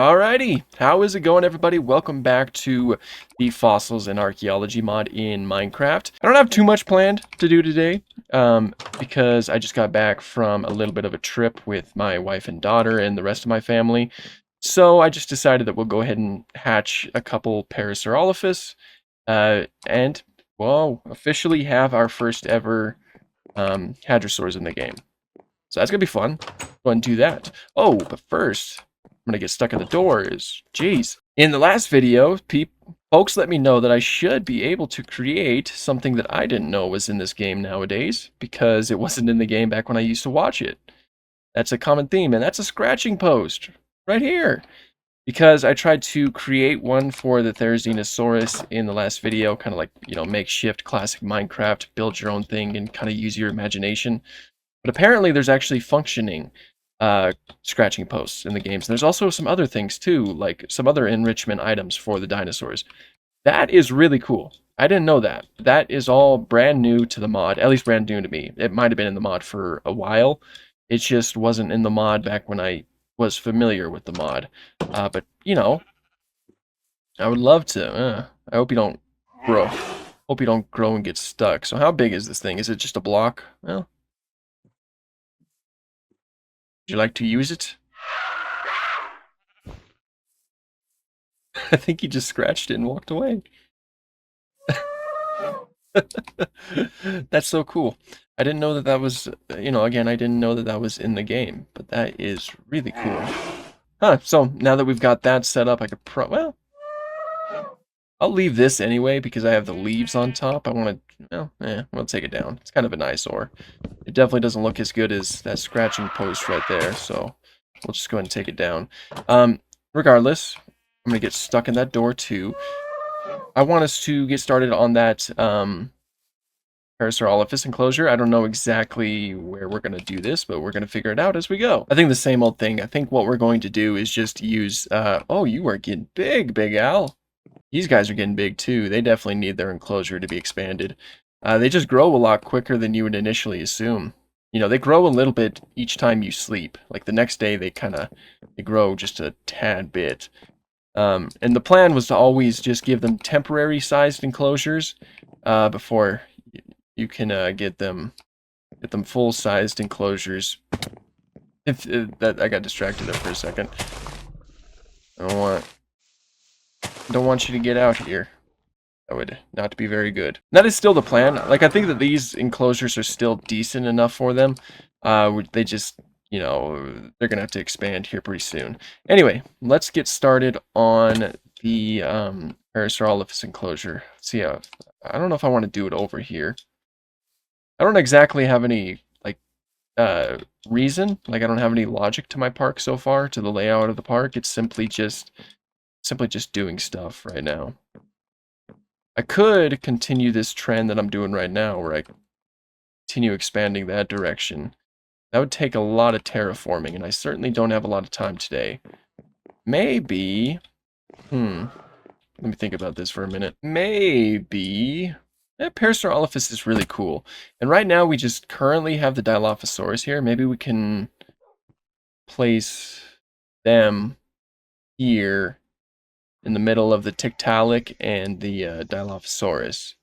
Alrighty, how is it going, everybody? Welcome back to the Fossils and Archaeology mod in Minecraft. I don't have too much planned to do today, because I just got back from a little bit of a trip with my wife and daughter and the rest of my family. So I just decided that we'll go ahead and hatch a couple Parasaurolophus, and, well, officially have our first ever Hadrosaurs in the game. So that's gonna be fun. Go ahead and do that. Oh, but first, I'm gonna get stuck at the doors. Jeez. In the last video, folks let me know that I should be able to create something that I didn't know was in this game nowadays, because it wasn't in the game back when I used to watch it. That's a common theme, and that's a scratching post right here. Because I tried to create one for the Dinosaurs in the last video, kind of like, makeshift classic Minecraft, build your own thing and kind of use your imagination. But apparently there's actually functioning scratching posts in the games. There's also some other things too, like some other enrichment items for the dinosaurs. That is really cool. I didn't know that. That is all brand new to the mod, at least brand new to me. It might have been in the mod for a while. It just wasn't in the mod back when I was familiar with the mod. But, I would love to. I hope you don't grow. Hope you don't grow and get stuck. So how big is this thing? Is it just a block? Well, would you like to use it? I think he just scratched it and walked away. That's so cool. I didn't know that that was, again, I didn't know that that was in the game, but that is really cool. Huh, so now that we've got that set up, I could well, I'll leave this anyway because I have the leaves on top. I want to, we'll take it down. It's kind of an eyesore. It definitely doesn't look as good as that scratching post right there, so we'll just go ahead and take it down. Regardless, I'm going to get stuck in that door too. I want us to get started on that Parasaurolophus enclosure. I don't know exactly where we're going to do this, but we're going to figure it out as we go. I think the same old thing. I think what we're going to do is just use... oh, you are getting big, Big Al. These guys are getting big too. They definitely need their enclosure to be expanded. They just grow a lot quicker than you would initially assume. They grow a little bit each time you sleep. Like the next day, they grow just a tad bit. And the plan was to always just give them temporary sized enclosures before you can get them full sized enclosures. That I got distracted there for a second. I don't want you to get out here. That would not be very good. That is still the plan. Like, I think that these enclosures are still decent enough for them. They just, they're gonna have to expand here pretty soon. Anyway, let's get started on the Parasaurolophus enclosure. Let's see how... I don't know if I want to do it over here. I don't exactly have any, reason. Like, I don't have any logic to my park so far, to the layout of the park. It's simply just doing stuff right now. I could continue this trend that I'm doing right now, where I continue expanding that direction. That would take a lot of terraforming, and I certainly don't have a lot of time today. Maybe... let me think about this for a minute. Maybe... Parasaurolophus is really cool. And right now we just currently have the Dilophosaurus here. Maybe we can place them here in the middle of the Tiktaalik and the Dilophosaurus.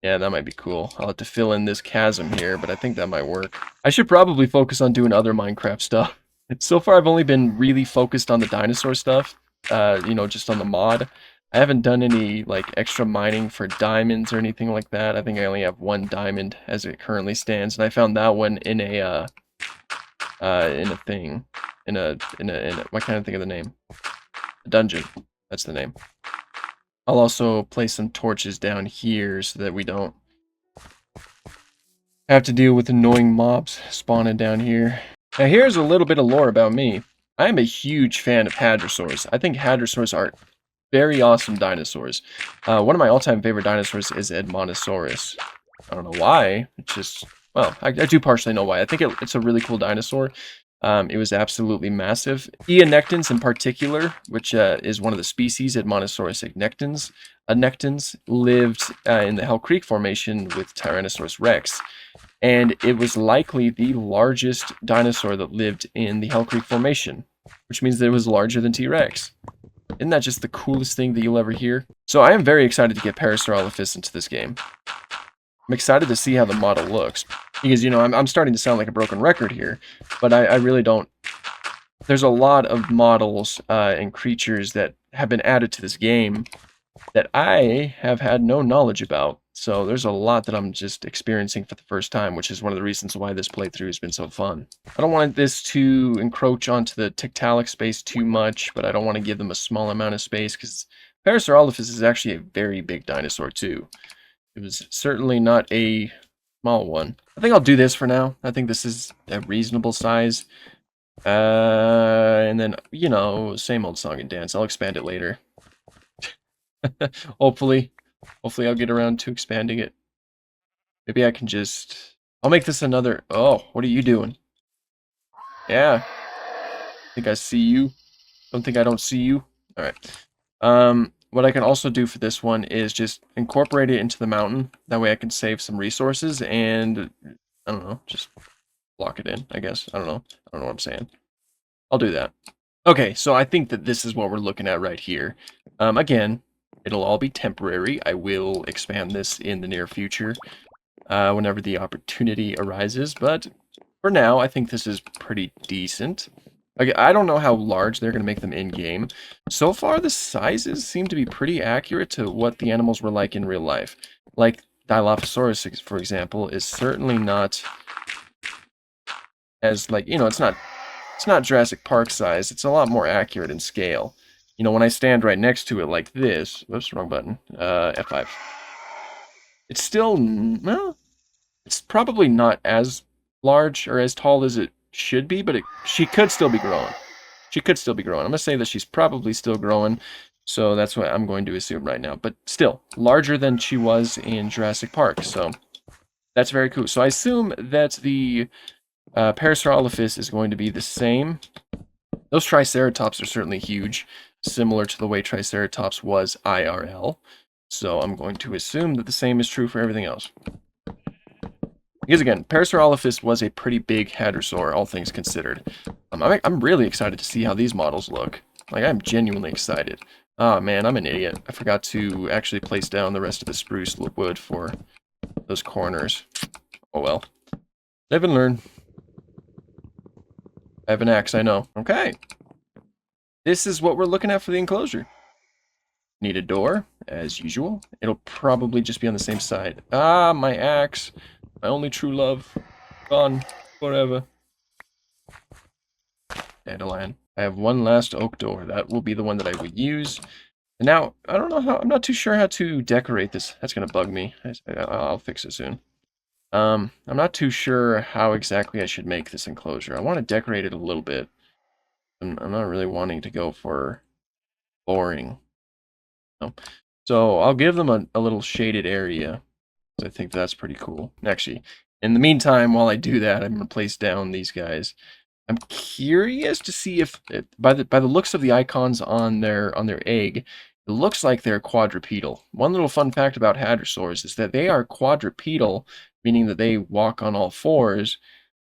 Yeah, that might be cool. I'll have to fill in this chasm here, but I think that might work. I should probably focus on doing other Minecraft stuff. So far, I've only been really focused on the dinosaur stuff, just on the mod. I haven't done any, extra mining for diamonds or anything like that. I think I only have one diamond as it currently stands, and I found that one in a thing. Why can't I think of the name? Dungeon. That's the name. I'll also place some torches down here so that we don't have to deal with annoying mobs spawning down here. Now here's a little bit of lore about me. I am a huge fan of hadrosaurs. I think hadrosaurs are very awesome dinosaurs. One of my all-time favorite dinosaurs is Edmontosaurus. I don't know why. It's just... well, I do partially know why. I think it's a really cool dinosaur. It was absolutely massive. Eonectans in particular, which is one of the species, Edmontosaurus nectans, lived in the Hell Creek Formation with Tyrannosaurus rex. And it was likely the largest dinosaur that lived in the Hell Creek Formation. which means that it was larger than T-Rex. Isn't that just the coolest thing that you'll ever hear? So I am very excited to get Parasaurolophus into this game. I'm excited to see how the model looks. Because, you know, I'm starting to sound like a broken record here. But I really don't... There's a lot of models and creatures that have been added to this game that I have had no knowledge about. So there's a lot that I'm just experiencing for the first time, which is one of the reasons why this playthrough has been so fun. I don't want this to encroach onto the Tiktaalik space too much, but I don't want to give them a small amount of space, because Parasaurolophus is actually a very big dinosaur too. It was certainly not a small one. I think I'll do this for now. I think this is a reasonable size. And then, you know, same old song and dance. I'll expand it later. Hopefully I'll get around to expanding it. Maybe I can just... I'll make this another... Oh, what are you doing? Yeah. Think I see you? Don't think I don't see you? Alright. What I can also do for this one is just incorporate it into the mountain. That way I can save some resources and... I don't know, just block it in, I guess. I don't know what I'm saying. I'll do that. Okay, so I think that this is what we're looking at right here. Again, it'll all be temporary. I will expand this in the near future whenever the opportunity arises. But for now, I think this is pretty decent. Like, I don't know how large they're going to make them in-game. So far, the sizes seem to be pretty accurate to what the animals were like in real life. Like, Dilophosaurus, for example, is certainly not as, like, you know, it's not Jurassic Park size. It's a lot more accurate in scale. You know, when I stand right next to it like this... Whoops, wrong button. F5. It's still... Well, it's probably not as large or as tall as it should be, but she could still be growing. She could still be growing. I'm going to say that she's probably still growing, so that's what I'm going to assume right now. But still, larger than she was in Jurassic Park, so that's very cool. So I assume that the Parasaurolophus is going to be the same. Those Triceratops are certainly huge, similar to the way Triceratops was IRL. So I'm going to assume that the same is true for everything else. Because again, Parasaurolophus was a pretty big hadrosaur, all things considered. I'm really excited to see how these models look. Like, I'm genuinely excited. Oh man, I'm an idiot. I forgot to actually place down the rest of the spruce wood for those corners. Oh well. Live and learn. I have an axe, I know. Okay. This is what we're looking at for the enclosure. Need a door, as usual. It'll probably just be on the same side. Ah, my axe. My only true love. Gone. Forever. Dandelion. I have one last oak door. That will be the one that I would use. And now, I don't know how... I'm not too sure how to decorate this. That's going to bug me. I'll fix it soon. I'm not too sure how exactly I should make this enclosure. I want to decorate it a little bit. I'm not really wanting to go for boring. No. So I'll give them a little shaded area. I think that's pretty cool. Actually, in the meantime, while I do that, I'm going to place down these guys. I'm curious to see if, by the looks of the icons on their egg, it looks like they're quadrupedal. One little fun fact about hadrosaurs is that they are quadrupedal, meaning that they walk on all fours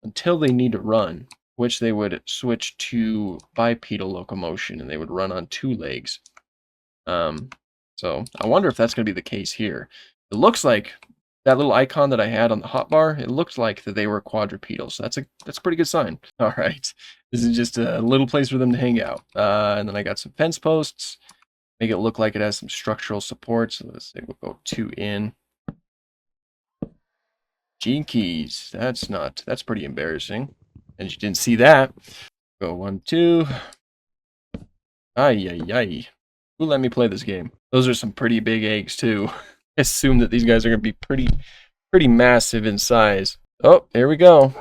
until they need to run, which they would switch to bipedal locomotion, and they would run on two legs. So I wonder if that's going to be the case here. It looks like that little icon that I had on the hotbar, it looked like that they were quadrupedal, so that's a pretty good sign. All right, this is just a little place for them to hang out. And then I got some fence posts, make it look like it has some structural support. So let's say we'll go 2 in. Gene keys. That's pretty embarrassing. And you didn't see that. Go 1, 2. Ay, ay, ay. Who let me play this game? Those are some pretty big eggs too. Assume that these guys are going to be pretty massive in size. Oh, here we go.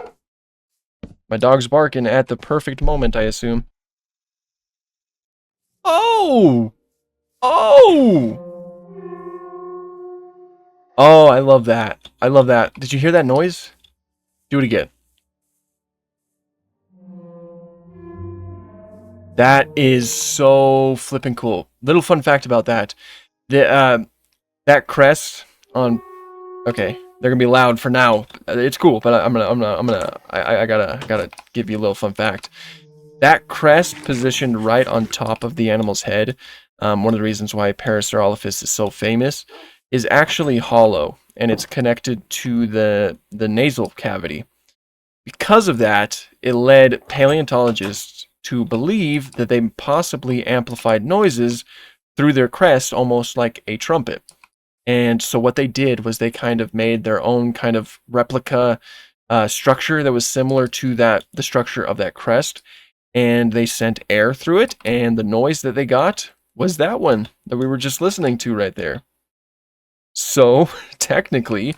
My dog's barking at the perfect moment, I assume. Oh! Oh! Oh, I love that. I love that. Did you hear that noise? Do it again. That is so flippin' cool. Little fun fact about that. That crest on... Okay, they're gonna be loud for now. It's cool, but I gotta give you a little fun fact. That crest positioned right on top of the animal's head, one of the reasons why Parasaurolophus is so famous, is actually hollow, and it's connected to the nasal cavity. Because of that, it led paleontologists to believe that they possibly amplified noises through their crest almost like a trumpet. And so what they did was they kind of made their own kind of replica structure that was similar to the structure of that crest, and they sent air through it, and the noise that they got was that one that we were just listening to right there. So technically,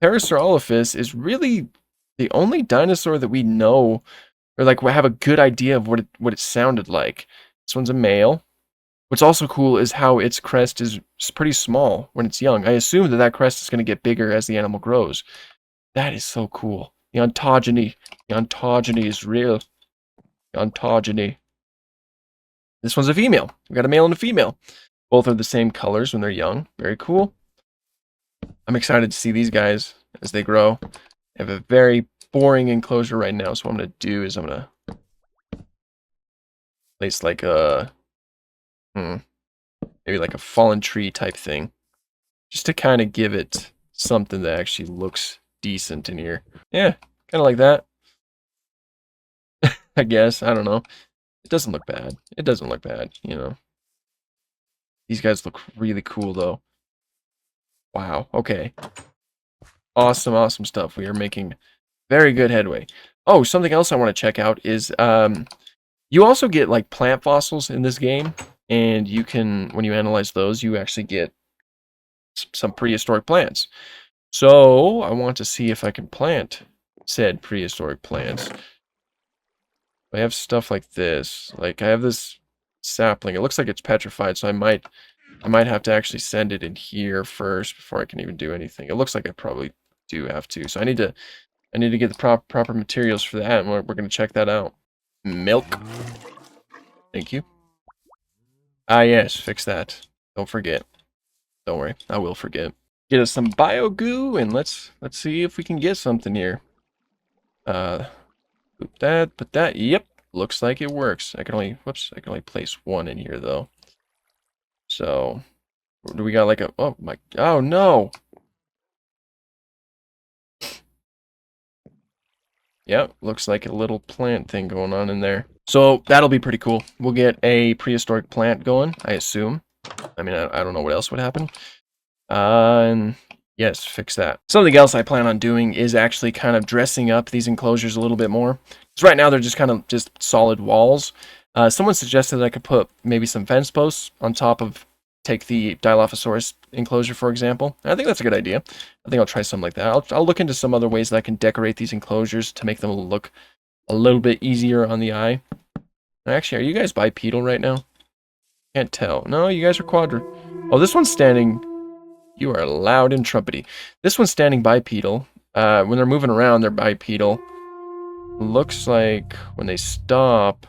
Parasaurolophus is really the only dinosaur that we know, or like we have a good idea of what it sounded like. This one's a male. What's also cool is how its crest is pretty small when it's young. I assume that crest is going to get bigger as the animal grows. That is so cool. The ontogeny. The ontogeny is real. The ontogeny. This one's a female. We got a male and a female. Both are the same colors when they're young. Very cool. I'm excited to see these guys as they grow. I have a very boring enclosure right now, so what I'm going to do is I'm going to place like a... maybe like a fallen tree type thing. Just to kind of give it something that actually looks decent in here. Yeah, kind of like that. I guess. I don't know. It doesn't look bad. It doesn't look bad, you know. These guys look really cool, though. Wow. Okay. Awesome, awesome stuff. We are making very good headway. Oh, something else I want to check out is you also get like plant fossils in this game, and you can, when you analyze those, you actually get some prehistoric plants. So I want to see if I can plant said prehistoric plants. I have stuff like this. Like I have this sapling. It looks like it's petrified, so I might have to actually send it in here first before I can even do anything. It looks like I probably do have to. So I need to get the proper materials for that, and we're going to check that out. Milk. Thank you. Ah, yes, fix that. Don't forget. Don't worry, I will forget. Get us some bio goo, and let's see if we can get something here. Put that. Yep, looks like it works. I can only place one in here though. So, do we got like a? Oh no. Yep, looks like a little plant thing going on in there. So that'll be pretty cool. We'll get a prehistoric plant going, I assume. I mean, I don't know what else would happen. And yes, fix that. Something else I plan on doing is actually kind of dressing up these enclosures a little bit more. Because right now they're just kind of just solid walls. Someone suggested that I could put maybe some fence posts on top of, take the Dilophosaurus enclosure, for example. And I think that's a good idea. I think I'll try something like that. I'll look into some other ways that I can decorate these enclosures to make them look a little bit easier on the eye. Actually, are you guys bipedal right now? Can't tell. No, you guys are quadru. Oh, this one's standing. You are loud and trumpety. This one's standing bipedal. When they're moving around, they're bipedal. Looks like when they stop,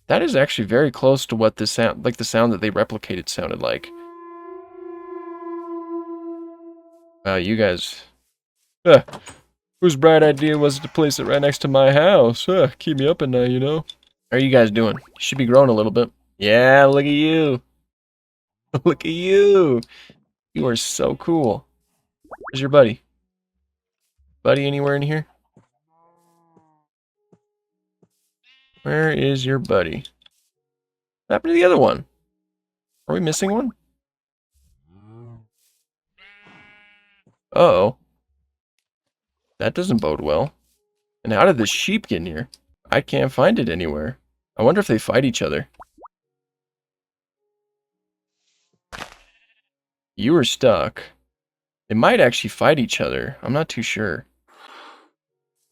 that is actually very close to what the sound, like the sound that they replicated sounded like. Wow, you guys. Whose bright idea was it to place it right next to my house? Keep me up at night, you know. How are you guys doing? You should be growing a little bit. Yeah, look at you. Look at you. You are so cool. Where's your buddy? Buddy anywhere in here? Where is your buddy? What happened to the other one? Are we missing one? Uh-oh. That doesn't bode well. And how did the sheep get in here? I can't find it anywhere. I wonder if they fight each other. You were stuck. They might actually fight each other. I'm not too sure.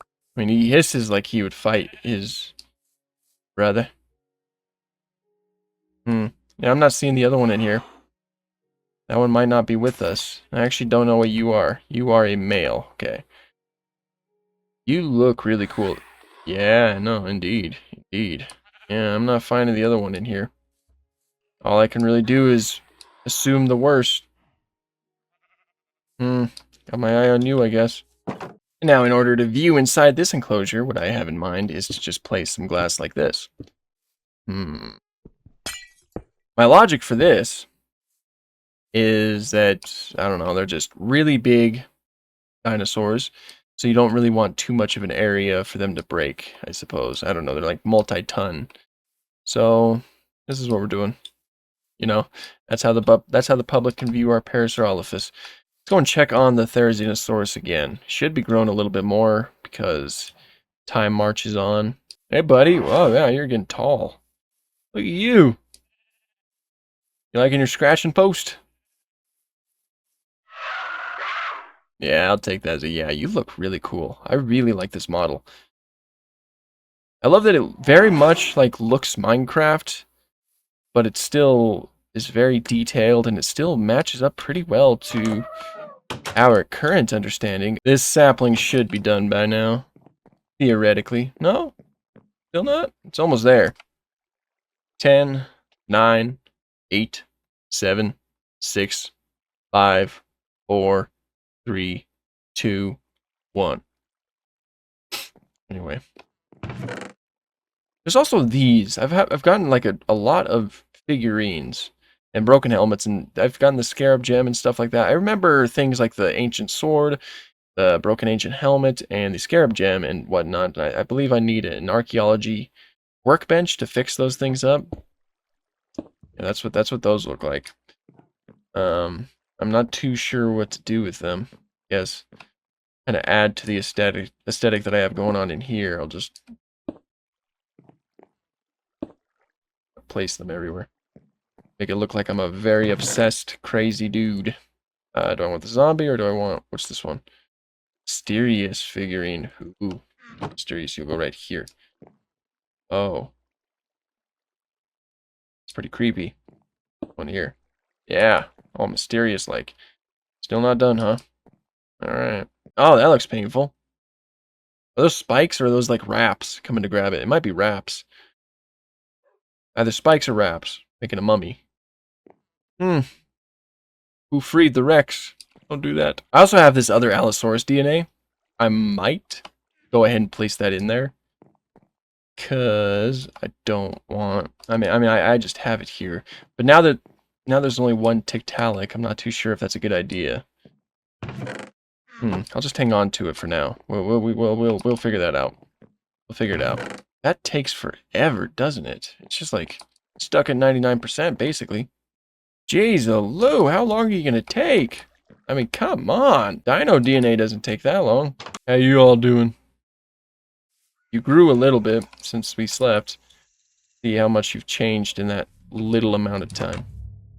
I mean, he hisses like he would fight his brother. Yeah, I'm not seeing the other one in here. That one might not be with us. I actually don't know what you are. You are a male. Okay. You look really cool. Yeah, no, indeed. Indeed. Yeah, I'm not finding the other one in here. All I can really do is assume the worst. Got my eye on you, I guess. Now, in order to view inside this enclosure, what I have in mind is to just place some glass like this. My logic for this is that, I don't know, they're just really big dinosaurs, so you don't really want too much of an area for them to break, I suppose. I don't know, they're like multi-ton. So, this is what we're doing. You know, that's how the public can view our Parasaurolophus. Let's go and check on the Therizinosaurus again. Should be growing a little bit more because time marches on. Hey, buddy. Oh, yeah, you're getting tall. Look at you. You liking your scratching post? Yeah, I'll take that as a yeah. You look really cool. I really like this model. I love that it very much like looks Minecraft, but it still is very detailed and it still matches up pretty well to our current understanding. This sapling should be done by now. Theoretically. No? Still not? It's almost there. 10, 9, 8, 7, 6, 5, 4, 3, 2, 1. Anyway. There's also these. I've gotten like a lot of figurines and broken helmets, and I've gotten the scarab gem and stuff like that. I remember things like the ancient sword, the broken ancient helmet, and the scarab gem and whatnot. I believe I need an archaeology workbench to fix those things up. Yeah, that's what those look like. I'm not too sure what to do with them. Yes, kind of add to the aesthetic that I have going on in here. I'll just place them everywhere. Make it look like I'm a very obsessed, crazy dude. Do I want the zombie or do I want, what's this one? Mysterious figurine. Ooh, mysterious, you'll go right here. Oh. It's pretty creepy. One here. Yeah, all mysterious like. Still not done, huh? Alright. Oh, that looks painful. Are those spikes or are those like wraps coming to grab it? It might be wraps. Either spikes or wraps. Making a mummy. Who freed the Rex? Don't do that. I also have this other Allosaurus DNA. I might go ahead and place that in there. Cause I don't want I just have it here. But now there's only one Tiktaalik, I'm not too sure if that's a good idea. I'll just hang on to it for now. We'll figure that out. We'll figure it out. That takes forever, doesn't it? It's just like stuck at 99% basically. Jeez, Lou, how long are you gonna take? I mean, come on. Dino DNA doesn't take that long. How you all doing? You grew a little bit since we slept. See how much you've changed in that little amount of time.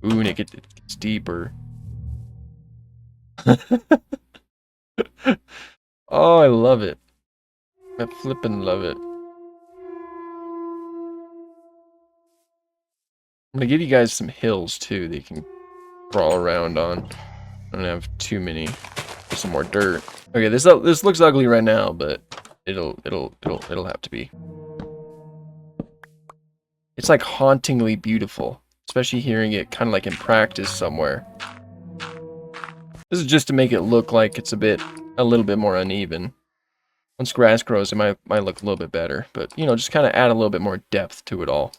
Ooh, and it gets deeper. Oh, I love it. I flippin' love it. I'm gonna give you guys some hills too that you can crawl around on. I don't have too many. There's some more dirt. Okay, this looks ugly right now, but it'll have to be. It's like hauntingly beautiful, especially hearing it kind of like in practice somewhere. This is just to make it look like it's a little bit more uneven. Once grass grows, it might look a little bit better, but you know, just kind of add a little bit more depth to it all.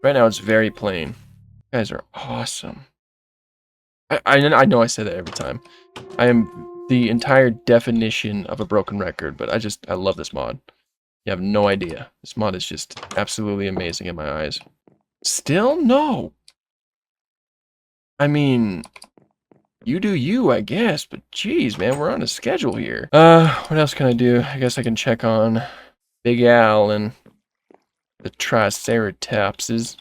Right now, it's very plain. You guys are awesome. I know I say that every time. I am the entire definition of a broken record, but I love this mod. You have no idea. This mod is just absolutely amazing in my eyes. Still? No. I mean, you do you, I guess, but geez, man, we're on a schedule here. What else can I do? I guess I can check on Big Al and the Triceratopses.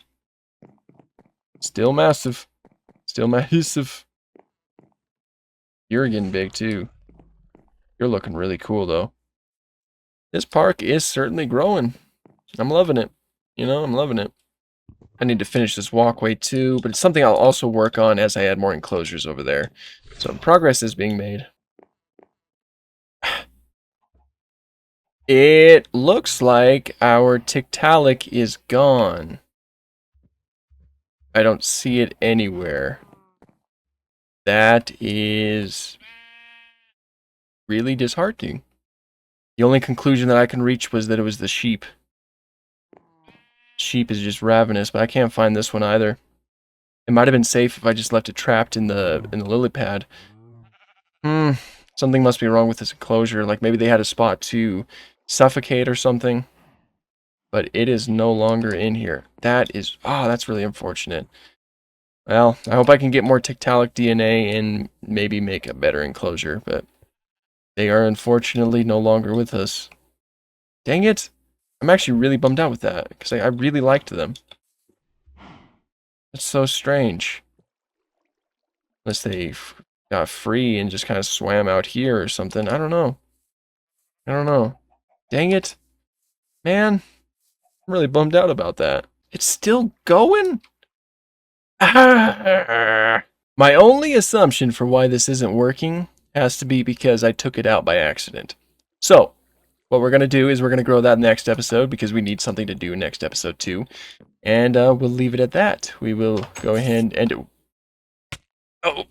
Still massive. Still massive. You're getting big, too. You're looking really cool, though. This park is certainly growing. I'm loving it. You know, I'm loving it. I need to finish this walkway, too, but it's something I'll also work on as I add more enclosures over there. So progress is being made. It looks like our Tiktaalik is gone. I don't see it anywhere. That is really disheartening. The only conclusion that I can reach was that it was the sheep. Sheep is just ravenous, but I can't find this one either. It might have been safe if I just left it trapped in the lily pad. Something must be wrong with this enclosure. Like maybe they had a spot to suffocate or something. But it is no longer in here. That is, that's really unfortunate. Well, I hope I can get more Tiktaalik DNA and maybe make a better enclosure, but they are unfortunately no longer with us. Dang it. I'm actually really bummed out with that, because I really liked them. It's so strange. Unless they got free and just kind of swam out here or something. I don't know. I don't know. Dang it. Man, I'm really bummed out about that. It's still going? My only assumption for why this isn't working has to be because I took it out by accident. So, what we're going to do is we're going to grow that next episode because we need something to do next episode too. And we'll leave it at that. We will go ahead and... Oh!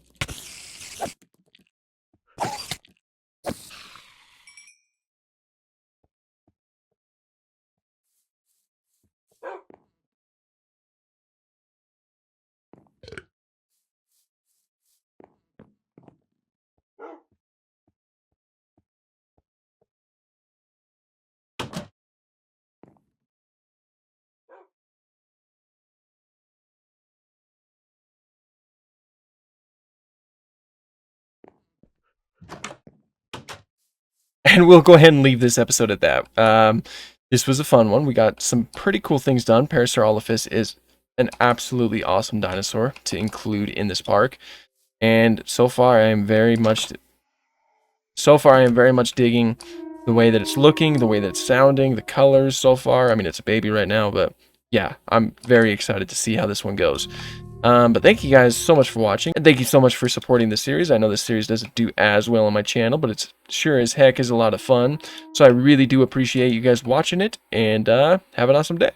And we'll go ahead and leave this episode at that. This was a fun one. We got some pretty cool things done. Parasaurolophus is an absolutely awesome dinosaur to include in this park. And so far I am very much digging the way that it's looking, the way that it's sounding, the colors so far. I mean, it's a baby right now, but yeah, I'm very excited to see how this one goes. But thank you guys so much for watching, and thank you so much for supporting the series. I know this series doesn't do as well on my channel, but it's sure as heck is a lot of fun. So I really do appreciate you guys watching it, and have an awesome day.